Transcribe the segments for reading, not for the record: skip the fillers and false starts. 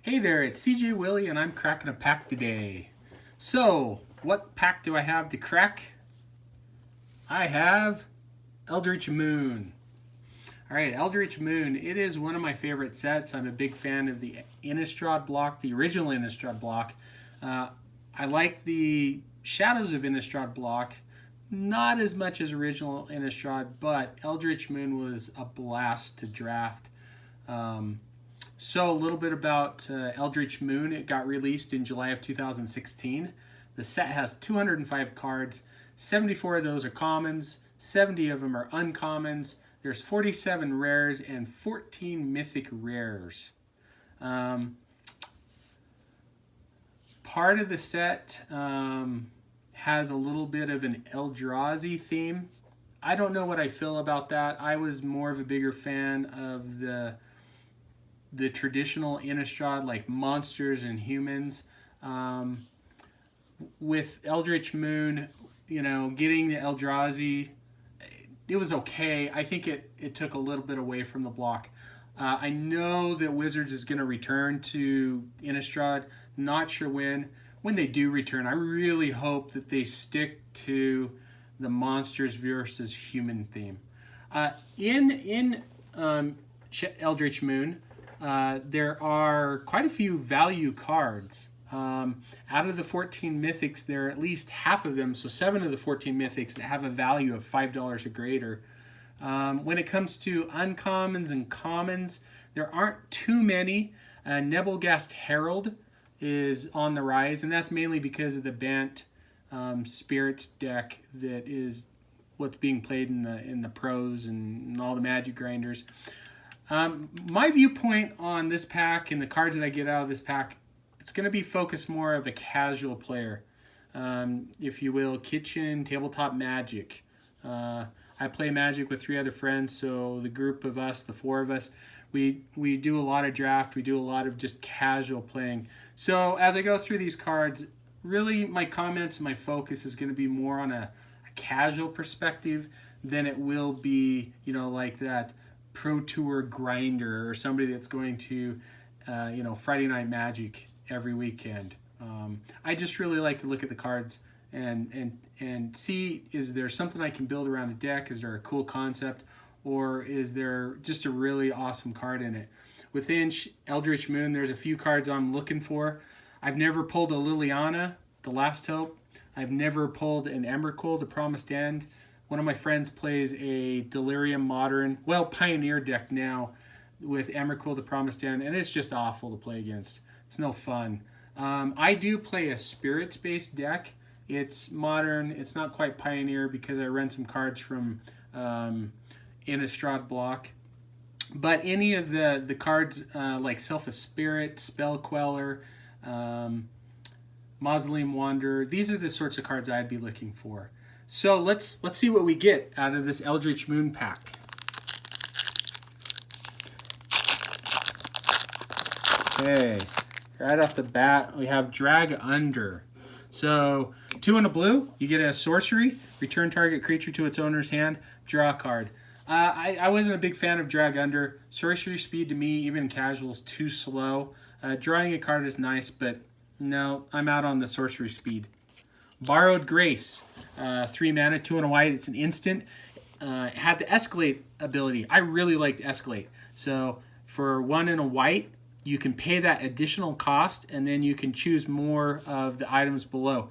Hey there, it's CJ Willie and I'm cracking a pack today. So, what pack do I have to crack? I have Eldritch Moon. Alright, Eldritch Moon, it is one of my favorite sets. I'm a big fan of the Innistrad block, the original Innistrad block. I like the Shadows of Innistrad block, not as much as original Innistrad, but Eldritch Moon was a blast to draft. So a little bit about Eldritch Moon. It got released in July of 2016. The set has 205 cards. 74 of those are commons. 70 of them are uncommons. There's 47 rares and 14 mythic rares. Part of the set has a little bit of an Eldrazi theme. I don't know what I feel about that. I was more of a bigger fan of the traditional Innistrad, like monsters and humans. With Eldritch Moon, getting the Eldrazi, it was okay. I think it took a little bit away from the block. I know that Wizards is going to return to Innistrad. Not sure when. When they do return, I really hope that they stick to the monsters versus human theme. In Eldritch Moon, there are quite a few value cards. Out of the 14 mythics, there are at least half of them, so 7 of the 14 mythics that have a value of $5 or greater. When it comes to uncommons and commons, there aren't too many. Nebelgast Herald is on the rise, and that's mainly because of the Bant Spirits deck that is what's being played in the pros and all the Magic grinders. My viewpoint on this pack and the cards that I get out of this pack, it's going to be focused more of a casual player, if you will, kitchen, tabletop Magic. I play Magic with 3 other friends, so the group of us, the 4 of us, we do a lot of draft, we do a lot of just casual playing. So as I go through these cards, really my comments, my focus is going to be more on a casual perspective than it will be, like that Pro Tour grinder or somebody that's going to, Friday Night Magic every weekend. I just really like to look at the cards and see, is there something I can build around a deck? Is there a cool concept? Or is there just a really awesome card in it? Within Eldritch Moon, there's a few cards I'm looking for. I've never pulled a Liliana, the Last Hope. I've never pulled an Emrakul, the Promised End. One of my friends plays a Delirium Modern, Pioneer deck now with Emrakul, the Promised End, and it's just awful to play against. It's no fun. I do play a Spirits-based deck. It's modern. It's not quite Pioneer because I run some cards from Innistrad block. But any of the cards like Self of Spirit, Spell Queller, Mausoleum Wanderer, these are the sorts of cards I'd be looking for. So let's see what we get out of this Eldritch Moon pack. Okay, right off the bat, we have Drag Under. So 2 and a blue, you get a sorcery, return target creature to its owner's hand, draw a card. I wasn't a big fan of Drag Under. Sorcery speed to me, even in casual, is too slow. Drawing a card is nice, but no, I'm out on the sorcery speed. Borrowed Grace, 3 mana, 2 and a white. It's an instant. It had the Escalate ability. I really liked Escalate. So for 1 and a white, you can pay that additional cost, and then you can choose more of the items below.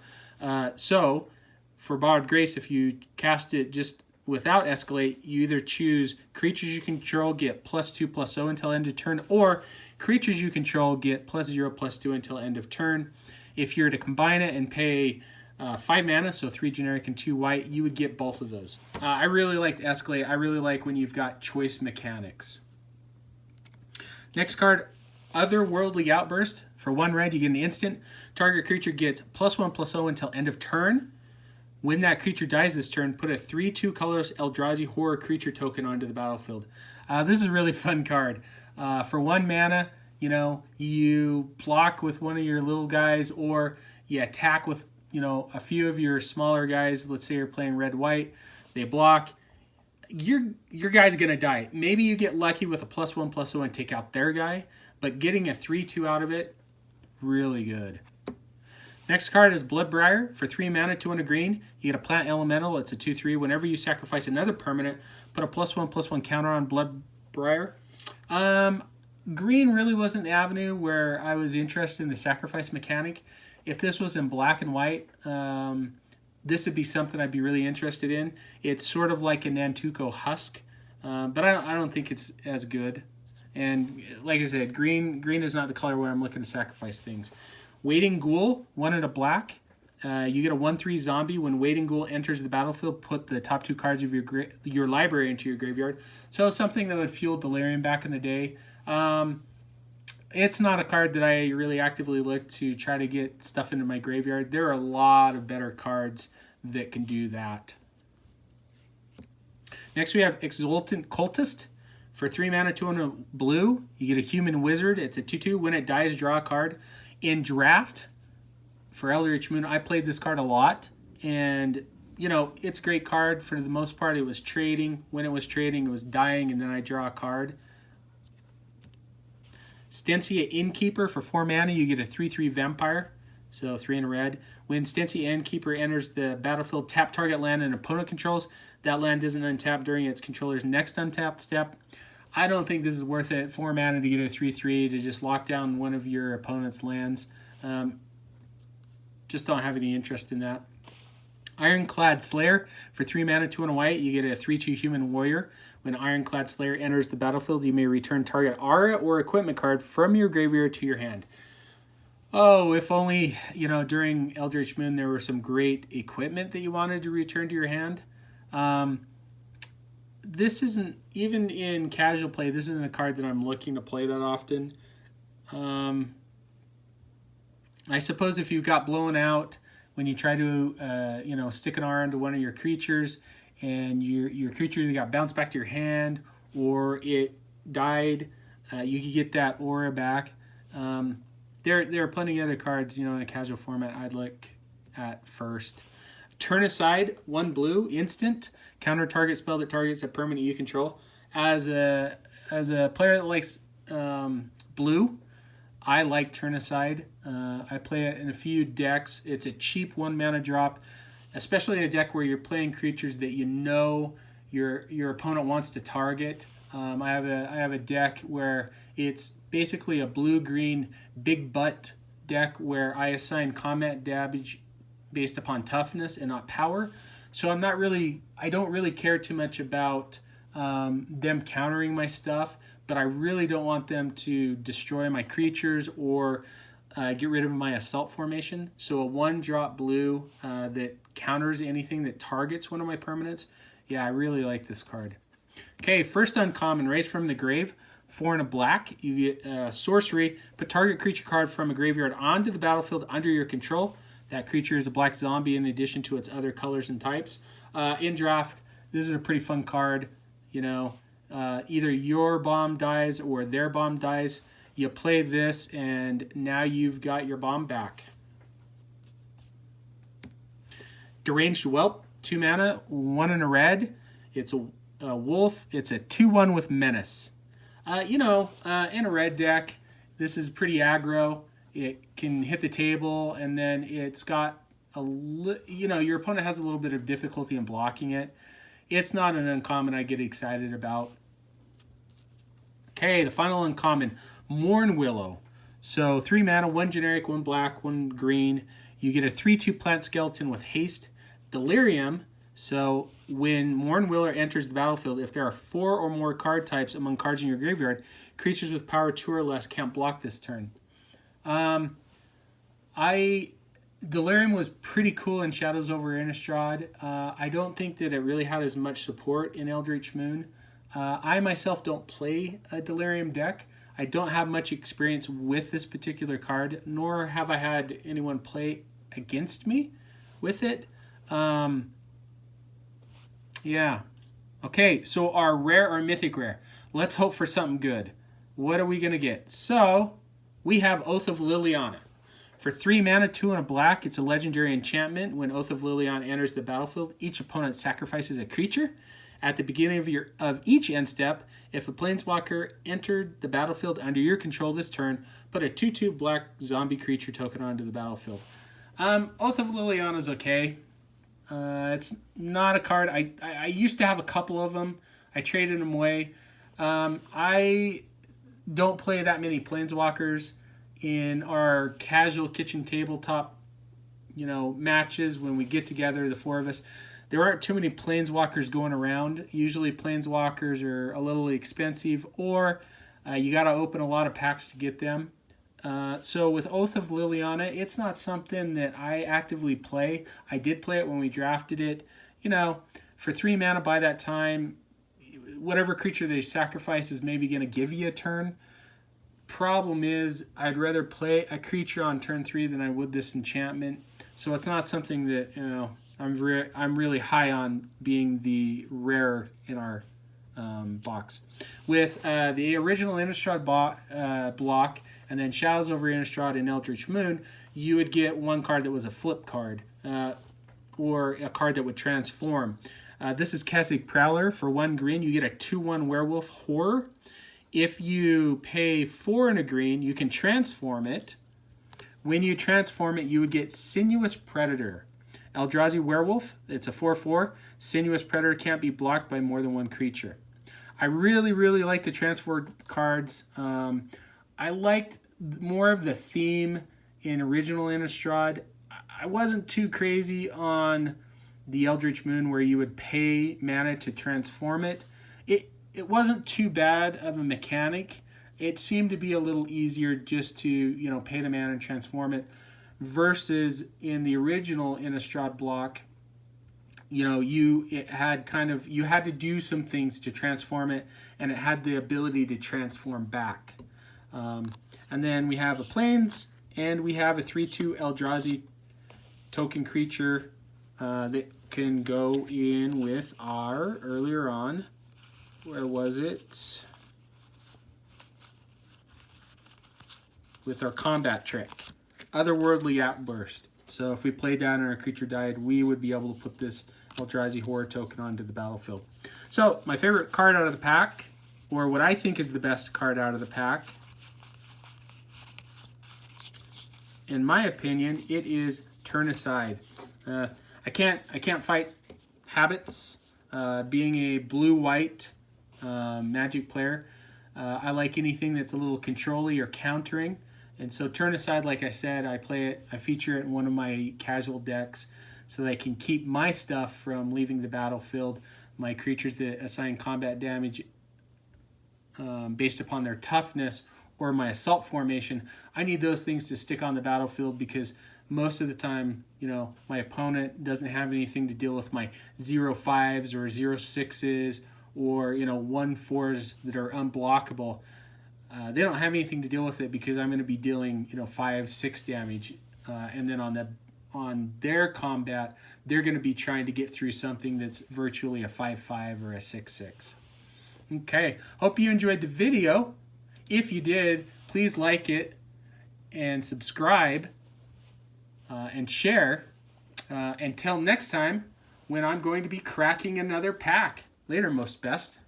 So for Borrowed Grace, if you cast it just without Escalate, you either choose creatures you control get +2/+0 until end of turn, or creatures you control get +0/+2 until end of turn. If you're to combine it and pay 5 mana, so 3 generic and 2 white, you would get both of those. I really liked Escalate. I really like when you've got choice mechanics. Next card, Otherworldly Outburst. For 1 red, you get an instant. Target creature gets +1/+0 until end of turn. When that creature dies this turn, put a 3/2 colorless Eldrazi horror creature token onto the battlefield. This is a really fun card. For 1 mana, you block with one of your little guys, or you attack with, a few of your smaller guys. Let's say you're playing red-white. They block. your guy's gonna die. Maybe you get lucky with a +1/+1 and take out their guy, but getting a 3/2 out of it, really good. Next card is Bloodbriar. For 3 mana, 2 and a green. You get a plant elemental. It's a 2/3. Whenever you sacrifice another permanent, put a +1/+1 counter on Bloodbriar. Green really wasn't the avenue where I was interested in the sacrifice mechanic. If this was in black and white, this would be something I'd be really interested in. It's sort of like a Nantuko Husk, but I don't think it's as good. And like I said, green is not the color where I'm looking to sacrifice things. Waiting Ghoul, 1 and a black. You get a 1/3 zombie. When Waiting Ghoul enters the battlefield, put the top 2 cards of your library into your graveyard. So it's something that would fuel Delirium back in the day. It's not a card that I really actively look to try to get stuff into my graveyard. There are a lot of better cards that can do that. Next we have Exultant Cultist. For 3 mana, 2 and a blue, you get a Human Wizard. It's a 2/2. When it dies, draw a card. In Draft, for Eldritch Moon, I played this card a lot. And, you know, it's a great card. For the most part, it was trading. When it was trading, it was dying, and then I draw a card. Stensia Innkeeper. For 4 mana, you get a 3/3 Vampire. So 3 and a red. When Stensia Innkeeper enters the battlefield, tap target land an opponent controls. That land doesn't untap during its controller's next untapped step. I don't think this is worth it. 4 mana to get a 3/3 to just lock down one of your opponent's lands. Just don't have any interest in that. Ironclad Slayer. For 3 mana, 2 and a white, you get a 3/2 Human Warrior. When Ironclad Slayer enters the battlefield, you may return target aura or equipment card from your graveyard to your hand. Oh, if only, you know, during Eldritch Moon there were some great equipment that you wanted to return to your hand. This isn't, even in casual play, this isn't a card that I'm looking to play that often. I suppose if you got blown out when you try to, you know, stick an aura into one of your creatures, and your creature either got bounced back to your hand or it died, you could get that aura back. There are plenty of other cards, you know, in a casual format I'd look at first. Turn Aside, 1 blue, instant. Counter target spell that targets a permanent you control. As a player that likes blue, I like Turn Aside. I play it in a few decks. It's a cheap 1 mana drop, especially in a deck where you're playing creatures that you know your opponent wants to target. I have a deck where it's basically a blue-green big butt deck where I assign combat damage based upon toughness and not power. So I don't really care too much about them countering my stuff, but I really don't want them to destroy my creatures or get rid of my assault formation. So a 1-drop blue that counters anything that targets one of my permanents. Yeah, I really like this card. Okay, first uncommon, Raise from the Grave. 4 and a black. You get sorcery. Put target creature card from a graveyard onto the battlefield under your control. That creature is a black zombie in addition to its other colors and types. In Draft, this is a pretty fun card. You know, either your bomb dies or their bomb dies. You play this, and now you've got your bomb back. Deranged Whelp, 2 mana, 1 and a red. It's a wolf. It's a 2/1 with menace. In a red deck, this is pretty aggro. It can hit the table, and then it's got your opponent has a little bit of difficulty in blocking it. It's not an uncommon I get excited about. Okay, the final uncommon, Mourn Willow. So 3 mana, 1 generic, 1 black, 1 green. You get a 3/2 plant skeleton with haste. Delirium. So when Mourn Willow enters the battlefield, if there are 4 or more card types among cards in your graveyard, creatures with power 2 or less can't block this turn. Delirium was pretty cool in Shadows over Innistrad. I don't think that it really had as much support in Eldritch Moon. I myself don't play a Delirium deck. I don't have much experience with this particular card, nor have I had anyone play against me with it. Yeah. Okay, so our rare or mythic rare. Let's hope for something good. What are we going to get? So, we have Oath of Liliana. For 3 mana, 2 and a black, it's a legendary enchantment. When Oath of Liliana enters the battlefield, each opponent sacrifices a creature. At the beginning of each end step, if a planeswalker entered the battlefield under your control this turn, put a 2/2 black zombie creature token onto the battlefield. Oath of Liliana is okay. It's not a card. I used to have a couple of them. I traded them away. I don't play that many planeswalkers in our casual kitchen tabletop, matches when we get together, the four of us. There aren't too many planeswalkers going around. Usually planeswalkers are a little expensive, or you got to open a lot of packs to get them. So with Oath of Liliana, it's not something that I actively play. I did play it when we drafted it. For 3 mana by that time, whatever creature they sacrifice is maybe going to give you a turn. Problem is, I'd rather play a creature on turn 3 than I would this enchantment. So it's not something that I'm really high on being the rare in our box. With the original Innistrad block, and then Shadows over Innistrad and Eldritch Moon, you would get one card that was a flip card, or a card that would transform. This is Kessig Prowler. For 1 green, you get a 2/1 Werewolf Horror. If you pay 4 and a green, you can transform it. When you transform it, you would get Sinuous Predator. Eldrazi Werewolf, it's a 4/4. Sinuous Predator can't be blocked by more than 1 creature. I really, really like the transform cards. I liked more of the theme in original Innistrad. I wasn't too crazy on the Eldritch Moon where you would pay mana to transform it. It wasn't too bad of a mechanic. It seemed to be a little easier just to, pay the mana and transform it, versus in the original Innistrad block, you had to do some things to transform it, and it had the ability to transform back. And then we have a Plains, and we have a 3/2 Eldrazi token creature that can go in with our, earlier on, where was it? With our combat trick, Otherworldly Outburst. So if we play down and our creature died, we would be able to put this Eldrazi Horror token onto the battlefield. So my favorite card out of the pack, or what I think is the best card out of the pack, in my opinion, it is Turn Aside. I can't fight habits. Being a blue-white Magic player, I like anything that's a little controlly or countering. And so Turn Aside, like I said, I play it. I feature it in one of my casual decks so that I can keep my stuff from leaving the battlefield. My creatures that assign combat damage based upon their toughness, or my assault formation, I need those things to stick on the battlefield, because most of the time, my opponent doesn't have anything to deal with my 0/5s or 0/6s or 1/4s that are unblockable. They don't have anything to deal with it because I'm going to be dealing 5-6 damage, and then on their combat, they're going to be trying to get through something that's virtually a 5/5 or a 6/6. Okay, hope you enjoyed the video. If you did, please like it and subscribe and share. Until next time, when I'm going to be cracking another pack. Later, most best.